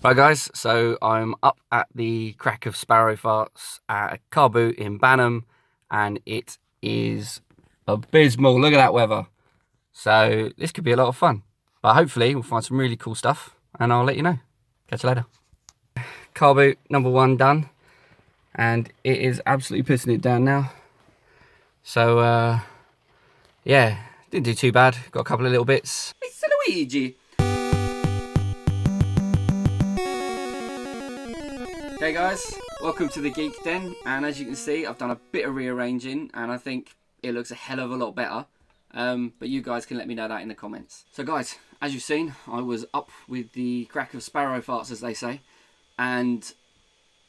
Right guys, so I'm up at the crack of sparrow farts at a carboot in Banham, and it is abysmal. Look at that weather. So this could be a lot of fun, but hopefully we'll find some really cool stuff and I'll let you know. Catch you later. Carboot number 1 done, and it is absolutely pissing it down now. So yeah, didn't do too bad. Got a couple of little bits. It's Luigi. Hey guys, welcome to the Geek Den, and as you can see I've done a bit of rearranging and I think it looks a hell of a lot better, but you guys can let me know that in the comments. So guys, as you've seen, I was up with the crack of sparrow farts, as they say, and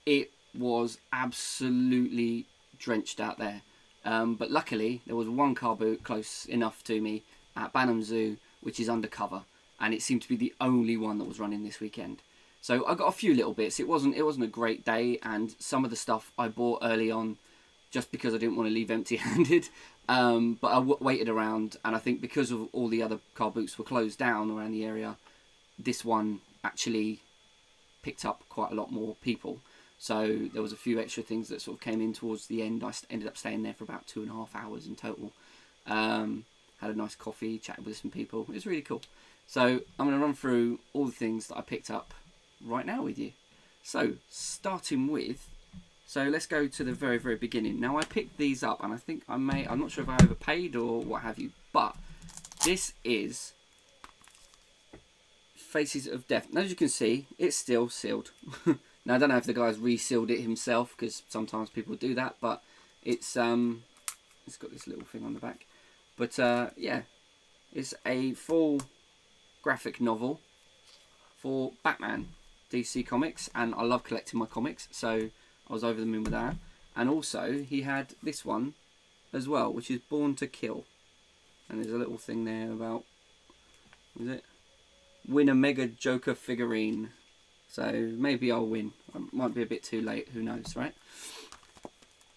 it was absolutely drenched out there, but luckily there was one car boot close enough to me at Banham Zoo, which is undercover, and it seemed to be the only one that was running this weekend. So I got a few little bits. It wasn't a great day, and some of the stuff I bought early on just because I didn't want to leave empty-handed. But I waited around, and I think because of all the other car boots were closed down around the area, this one actually picked up quite a lot more people. So there was a few extra things that sort of came in towards the end. I ended up staying there for about 2.5 hours in total. Had a nice coffee, chatted with some people. It was really cool. So I'm going to run through all the things that I picked up right now with you. So starting with, so let's go to the very beginning. Now I picked these up, and I think I'm not sure if I overpaid or what have you, but this is Faces of Death. And as you can see, it's still sealed. Now I don't know if the guy's resealed it himself, because sometimes people do that, but it's got this little thing on the back. But yeah, it's a full graphic novel for Batman DC Comics, and I love collecting my comics, so I was over the moon with that. And also he had this one as well, which is Born to Kill, and there's a little thing there about, what is it, win a Mega Joker figurine. So maybe I'll win. I might be a bit too late, who knows, right?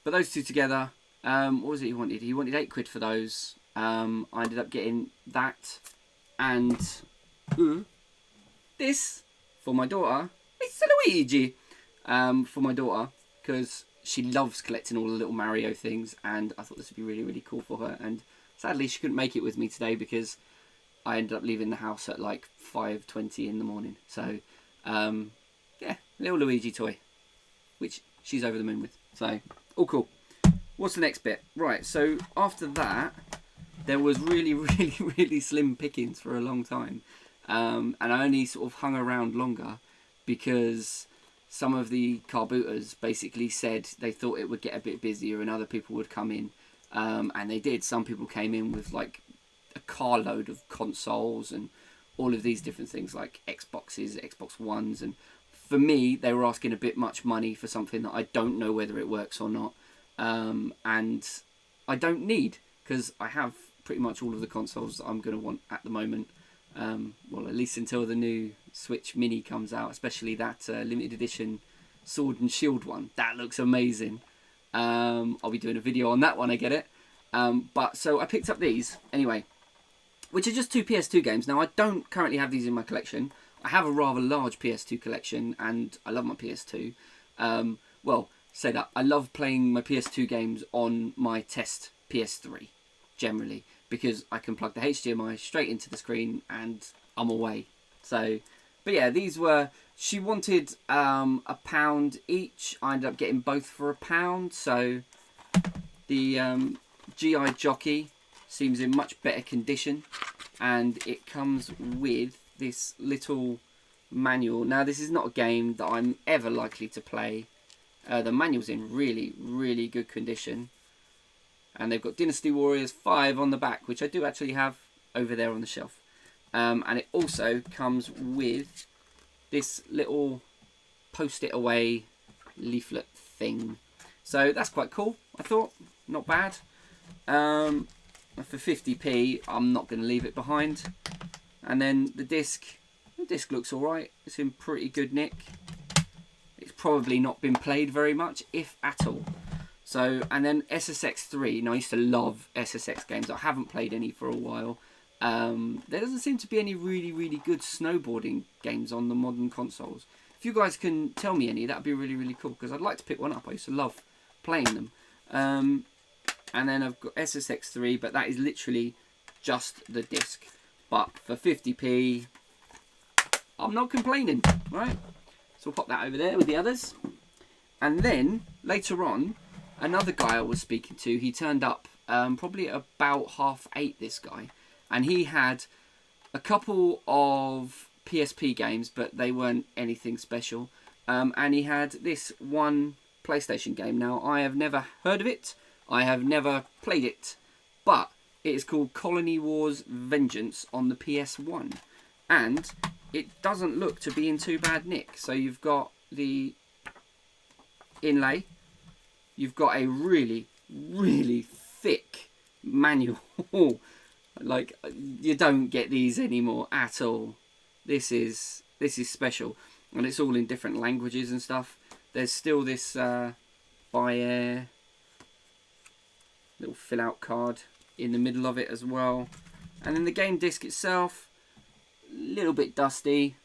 But those two together, what was it he wanted? He wanted £8 for those. I ended up getting that and this for my daughter. It's Luigi, for my daughter, because she loves collecting all the little Mario things, and I thought this would be really cool for her. And sadly she couldn't make it with me today because I ended up leaving the house at like 5:20 in the morning. So yeah, little Luigi toy, which she's over the moon with. So all cool. What's the next bit? Right, so after that there was really slim pickings for a long time. And I only sort of hung around longer because some of the carbooters basically said they thought it would get a bit busier and other people would come in. And they did. Some people came in with like a carload of consoles and all of these different things like Xboxes, Xbox Ones. And for me, they were asking a bit much money for something that I don't know whether it works or not. And I don't need, because I have pretty much all of the consoles that I'm going to want at the moment. Well, at least until the new Switch Mini comes out, especially that limited edition Sword and Shield one. That looks amazing. I'll be doing a video on that when I get it. But so I picked up these anyway, which are just 2 PS2 games. Now I don't currently have these in my collection. I have a rather large PS2 collection, and I love my PS2. Well, say that I love playing my PS2 games on my test PS3 generally, because I can plug the HDMI straight into the screen and I'm away. So, but yeah, these were, she wanted £1 each. I ended up getting both for £1. So the GI Jockey seems in much better condition, and it comes with this little manual. Now this is not a game that I'm ever likely to play. The manual's in really good condition. And they've got Dynasty Warriors 5 on the back, which I do actually have over there on the shelf. And it also comes with this little post-it away leaflet thing. So that's quite cool, I thought. Not bad. For 50p, I'm not going to leave it behind. And then the disc looks alright. It's in pretty good nick. It's probably not been played very much, if at all. So, and then SSX3. Now, I used to love SSX games. I haven't played any for a while. There doesn't seem to be any really good snowboarding games on the modern consoles. if you guys can tell me any, that'd be really, really cool, because I'd like to pick one up. I used to love playing them. And then I've got SSX3, but that is literally just the disc. But for 50p, I'm not complaining, right? So we'll pop that over there with the others. And then, later on, another guy I was speaking to, he turned up probably about 8:30, this guy. And he had a couple of PSP games, but they weren't anything special. And he had this one PlayStation game. Now, I have never heard of it. I have never played it. But it is called Colony Wars Vengeance on the PS1. And it doesn't look to be in too bad nick. So you've got the inlay. You've got a really, really thick manual. Like, you don't get these anymore at all. This is special, and it's all in different languages and stuff. There's still this Bayer little fill out card in the middle of it as well. And then the game disc itself, a little bit dusty,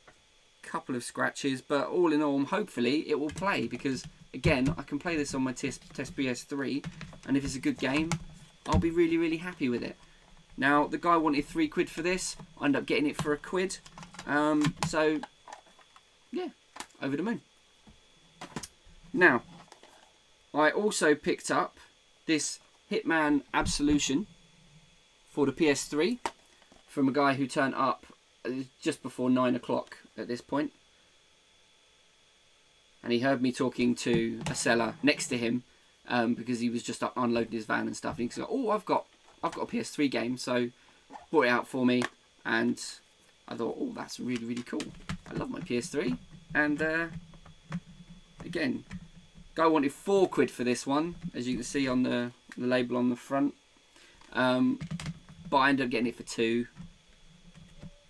couple of scratches, but all in all, hopefully it will play, because again, I can play this on my test PS3, and if it's a good game, I'll be really, really happy with it. Now, the guy wanted £3 for this. I ended up getting it for £1. So, yeah, over the moon. Now, I also picked up this Hitman Absolution for the PS3 from a guy who turned up just before 9 o'clock at this point. And he heard me talking to a seller next to him because he was just unloading his van and stuff. And he said, "Oh, I've got a PS3 game," so brought it out for me, and I thought, "Oh, that's really, really cool. I love my PS3." And again, guy wanted £4 for this one, as you can see on the label on the front. But I ended up getting it for £2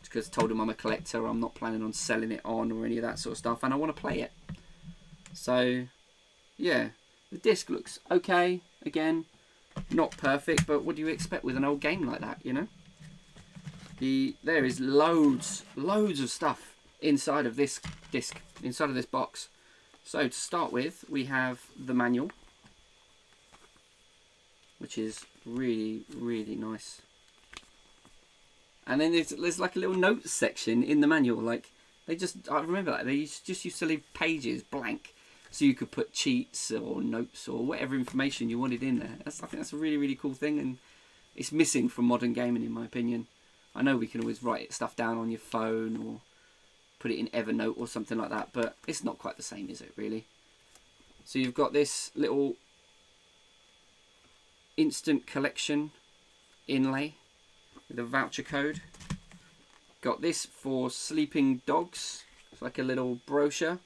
because I told him I'm a collector. I'm not planning on selling it on or any of that sort of stuff, and I want to play it. So, yeah, the disc looks okay. Again, not perfect, but what do you expect with an old game like that, you know? There is loads of stuff inside of this disc, inside of this box. So to start with, we have the manual, which is really, really nice. And then there's like a little notes section in the manual. Like, I remember that they just used to leave pages blank, so you could put cheats or notes or whatever information you wanted in there. I think that's a really, really cool thing, and it's missing from modern gaming, in my opinion. I know we can always write stuff down on your phone or put it in Evernote or something like that, but it's not quite the same, is it, really? So you've got this little instant collection inlay with a voucher code. Got this for sleeping dogs. It's like a little brochure,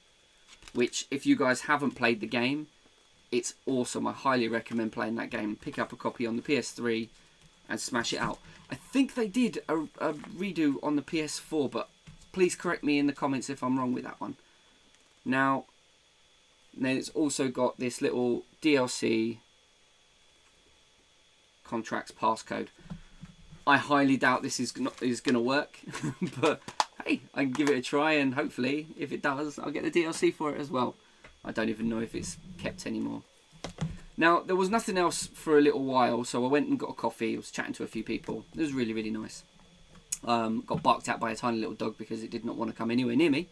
which, if you guys haven't played the game, it's awesome. I highly recommend playing that game. Pick up a copy on the PS3 and smash it out. I think they did a redo on the PS4, but please correct me in the comments if I'm wrong with that one. Now, then it's also got this little DLC contracts passcode. I highly doubt this is going to work, but hey, I can give it a try, and hopefully, if it does, I'll get the DLC for it as well. I don't even know if it's kept anymore. Now, there was nothing else for a little while, so I went and got a coffee. I was chatting to a few people. It was really, really nice. Got barked at by a tiny little dog because it did not want to come anywhere near me.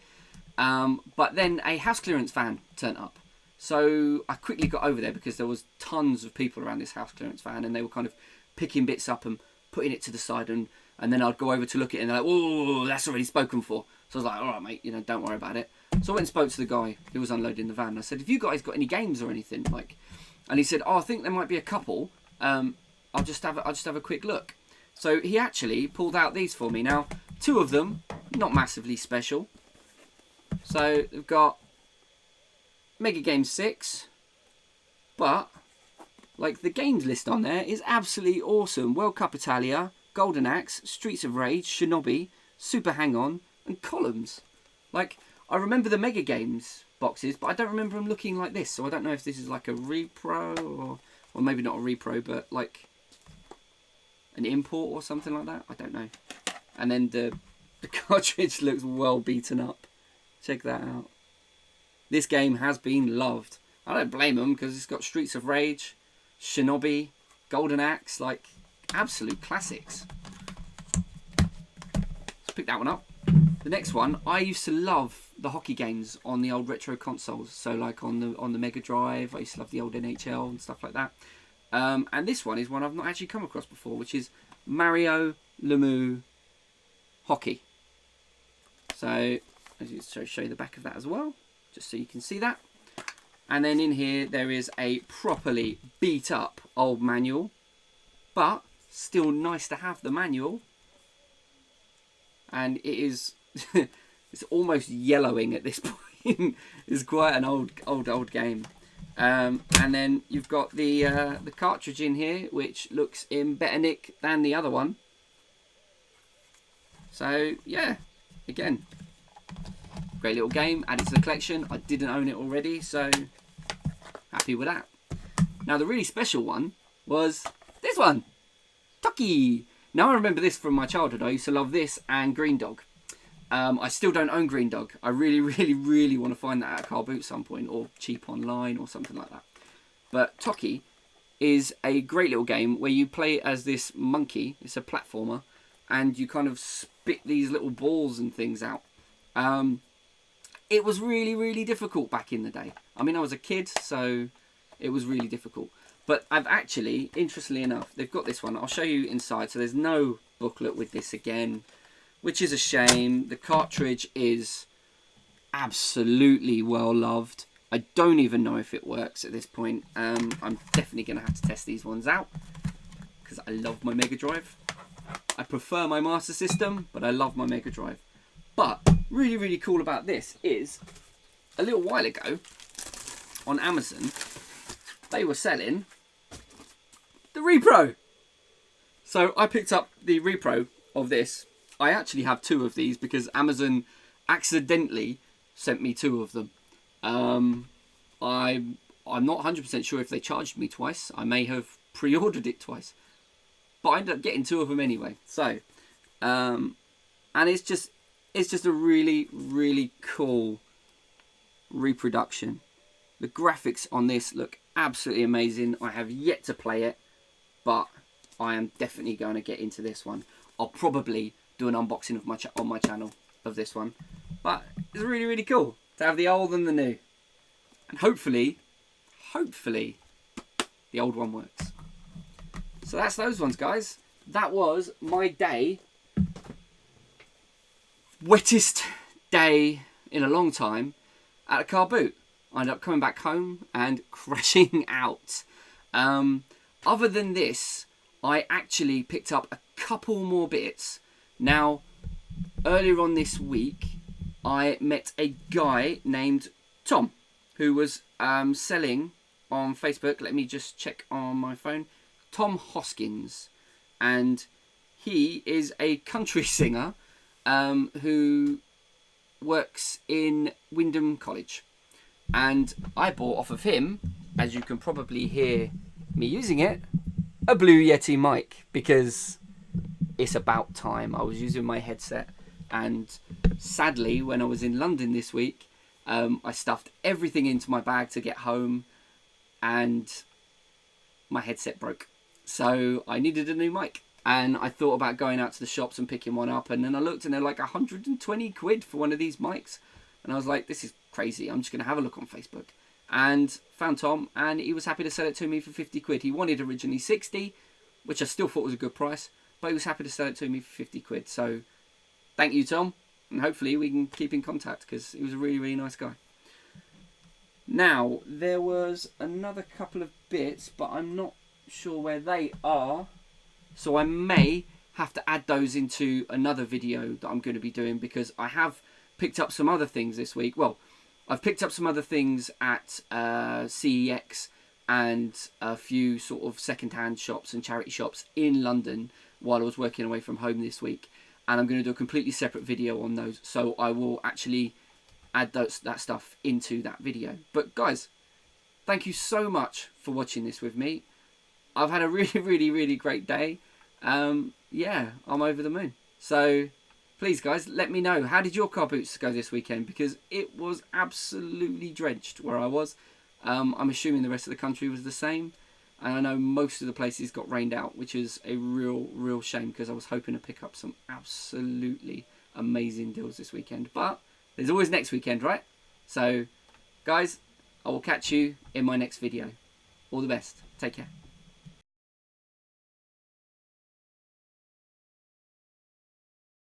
But then a house clearance van turned up. So I quickly got over there because there was tons of people around this house clearance van, and they were kind of picking bits up and putting it to the side, and then I'd go over to look at it, and they're like, "Whoa, that's already spoken for." So I was like, "All right, mate, don't worry about it." So I went and spoke to the guy who was unloading the van. I said, "Have you guys got any games or anything?" And he said, "Oh, I think there might be a couple. I'll just have a quick look." So he actually pulled out these for me. Now, 2 of them, not massively special. So we've got Mega Game 6, but the games list on there is absolutely awesome. World Cup Italia, Golden Axe, Streets of Rage, Shinobi, Super Hang-On, and Columns. I remember the Mega Games boxes, but I don't remember them looking like this. So I don't know if this is like a repro or maybe not a repro, but like an import or something like that. I don't know. And then the cartridge looks well beaten up. Check that out. this game has been loved. I don't blame them, because it's got Streets of Rage, Shinobi, Golden Axe, like absolute classics. Let's pick that one up. The next one, I used to love the hockey games on the old retro consoles. So like on the Mega Drive, I used to love the old NHL and stuff like that. And this one is one I've not actually come across before, which is Mario Lemieux Hockey. So I'll show you the back of that as well, just so you can see that. And then in here there is a properly beat up old manual, but still nice to have the manual. And it is it's almost yellowing at this point. It's quite an old game. And then you've got the cartridge in here, which looks in better nick than the other one. So yeah, again, great little game, added to the collection. I didn't own it already, so happy with that. Now the really special one was this one, Tucky. Now I remember this from my childhood. I used to love this and Green Dog. I still don't own Green Dog. I really want to find that at a carboot at some point, or cheap online or something like that. But Tucky is a great little game where you play as this monkey. It's a platformer, and you kind of spit these little balls and things out. It was really difficult back in the day. I mean, I was a kid, so it was really difficult. But I've actually, interestingly enough, they've got this one. I'll show you inside. So there's no booklet with this again, which is a shame. The cartridge is absolutely well loved. I don't even know if it works at this point. I'm definitely going to have to test these ones out, because I love my Mega Drive. I prefer my Master System, but I love my Mega Drive. But really cool about this is, a little while ago on Amazon, they were selling the repro. So I picked up the repro of this. I actually have two of these because Amazon accidentally sent me two of them. I'm not 100% sure if they charged me twice. I may have pre-ordered it twice, but I ended up getting two of them anyway. So, and it's just a really cool reproduction. The graphics on this look absolutely amazing. I have yet to play it, but I am definitely going to get into this one. I'll probably do an unboxing of on my channel of this one, but it's really cool to have the old and the new, and hopefully the old one works. So that's those ones, guys. That was my day, wettest day in a long time at a car boot. I ended up coming back home and crashing out. Other than this, I actually picked up a couple more bits. Now, earlier on this week, I met a guy named Tom, who was selling on Facebook. Let me just check on my phone. Tom Hoskins. And he is a country singer who works in Wyndham College. And I bought off of him, as you can probably hear me using it, a Blue Yeti mic, because it's about time. I was using my headset, and sadly when I was in London this week, I stuffed everything into my bag to get home and my headset broke. So I needed a new mic, and I thought about going out to the shops and picking one up, and then I looked and they're like 120 quid for one of these mics, and I was like, this is crazy. I'm just going to have a look on Facebook, and found Tom, and he was happy to sell it to me for 50 quid. He wanted originally 60, which I still thought was a good price, but he was happy to sell it to me for 50 quid. So thank you, Tom, and hopefully we can keep in contact, because he was a really nice guy. Now, there was another couple of bits, but I'm not sure where they are, so I may have to add those into another video that I'm going to be doing, because I have picked up some other things this week. Well, I've picked up some other things at CEX and a few sort of second-hand shops and charity shops in London while I was working away from home this week, and I'm going to do a completely separate video on those, so I will actually add that stuff into that video. But guys, thank you so much for watching this with me. I've had a really great day. Yeah, I'm over the moon. So please guys, let me know, how did your car boots go this weekend? Because it was absolutely drenched where I was. I'm assuming the rest of the country was the same. And I know most of the places got rained out, which is a real shame, because I was hoping to pick up some absolutely amazing deals this weekend. But there's always next weekend, right? So, guys, I will catch you in my next video. All the best. Take care.